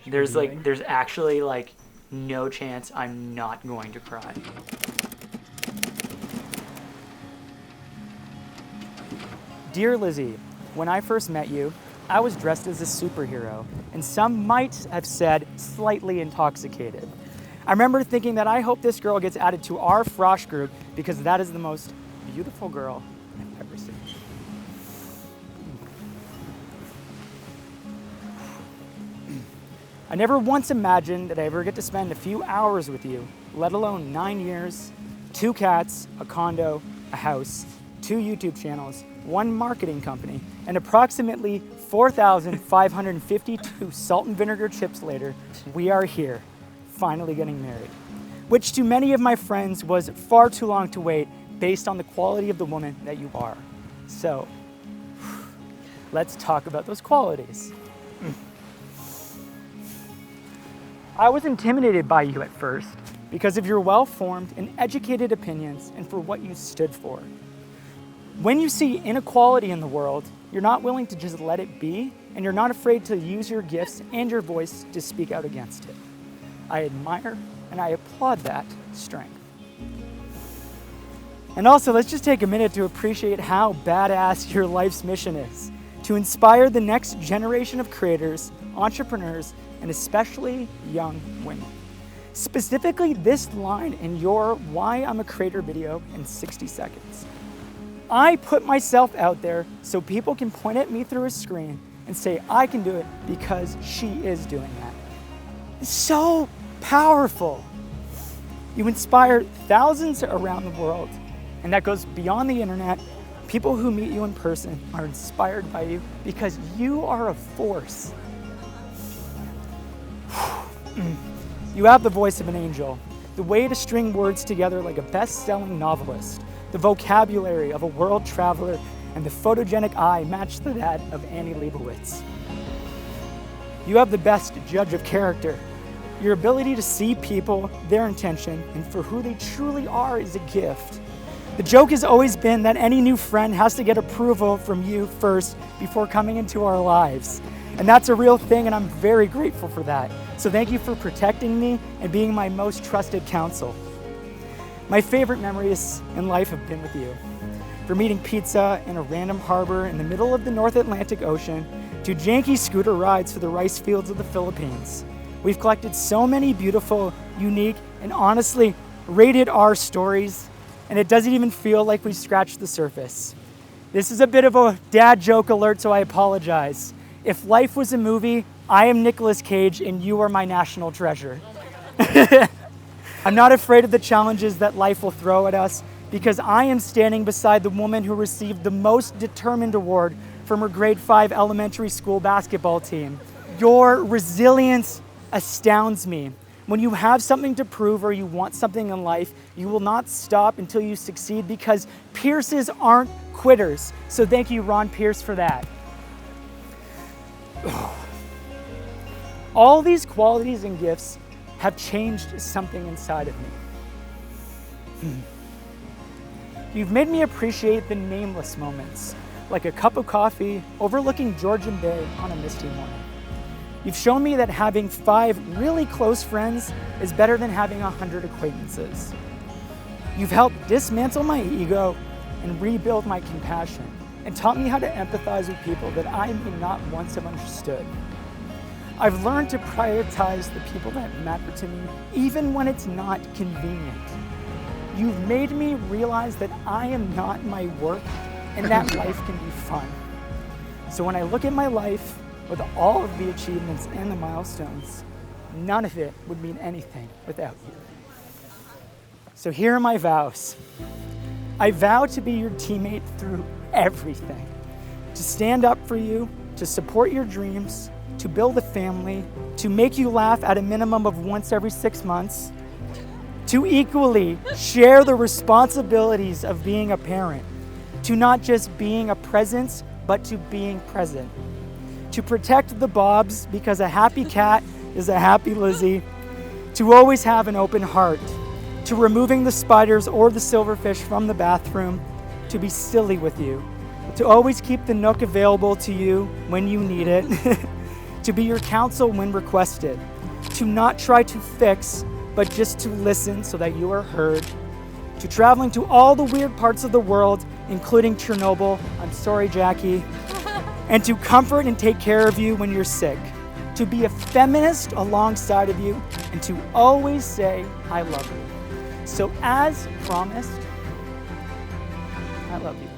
There's actually like no chance I'm not going to cry. Dear Lizzie, when I first met you, I was dressed as a superhero, and some might have said slightly intoxicated. I remember thinking that I hope this girl gets added to our frosh group because that is the most beautiful girl I've ever seen. I never once imagined that I ever get to spend a few hours with you, let alone 9 years, 2 cats, a condo, a house, 2 YouTube channels, 1 marketing company, and approximately 4,552 salt and vinegar chips later, we are here, finally getting married. Which to many of my friends was far too long to wait based on the quality of the woman that you are. So, let's talk about those qualities. I was intimidated by you at first because of your well-formed and educated opinions and for what you stood for. When you see inequality in the world, you're not willing to just let it be, and you're not afraid to use your gifts and your voice to speak out against it. I admire and I applaud that strength. And also, let's just take a minute to appreciate how badass your life's mission is, to inspire the next generation of creators, entrepreneurs, and especially young women. Specifically this line in your Why I'm a Creator video in 60 seconds. I put myself out there so people can point at me through a screen and say I can do it because she is doing that. It's so powerful. You inspire thousands around the world, and that goes beyond the internet. People who meet you in person are inspired by you because you are a force. You have the voice of an angel, the way to string words together like a best-selling novelist, the vocabulary of a world traveler, and the photogenic eye matched to that of Annie Leibovitz. You have the best judge of character. Your ability to see people, their intention, and for who they truly are is a gift. The joke has always been that any new friend has to get approval from you first before coming into our lives. And that's a real thing, and I'm very grateful for that. So thank you for protecting me and being my most trusted counsel. My favorite memories in life have been with you. From eating pizza in a random harbor in the middle of the North Atlantic Ocean to janky scooter rides through the rice fields of the Philippines. We've collected so many beautiful, unique, and honestly rated R stories, and it doesn't even feel like we scratched the surface. This is a bit of a dad joke alert, so I apologize. If life was a movie, I am Nicolas Cage and you are my national treasure. I'm not afraid of the challenges that life will throw at us because I am standing beside the woman who received the most determined award from her grade 5 elementary school basketball team. Your resilience astounds me. When you have something to prove or you want something in life, you will not stop until you succeed because Peirces aren't quitters. So thank you, Ron Peirce, for that. All these qualities and gifts have changed something inside of me. You've made me appreciate the nameless moments, like a cup of coffee overlooking Georgian Bay on a misty morning. You've shown me that having 5 really close friends is better than having 100 acquaintances. You've helped dismantle my ego and rebuild my compassion, and taught me how to empathize with people that I may not once have understood. I've learned to prioritize the people that matter to me, even when it's not convenient. You've made me realize that I am not my work and that life can be fun. So when I look at my life with all of the achievements and the milestones, none of it would mean anything without you. So here are my vows. I vow to be your teammate through everything, to stand up for you, to support your dreams, to build a family, to make you laugh at a minimum of once every 6 months, to equally share the responsibilities of being a parent, to not just being a presence, but to being present, to protect the Bobs because a happy cat is a happy Lizzie, to always have an open heart, to removing the spiders or the silverfish from the bathroom, to be silly with you, to always keep the Nook available to you when you need it, to be your counsel when requested, to not try to fix, but just to listen so that you are heard, to traveling to all the weird parts of the world, including Chernobyl, I'm sorry, Jackie, and to comfort and take care of you when you're sick, to be a feminist alongside of you, and to always say, I love you. So as promised, I love you.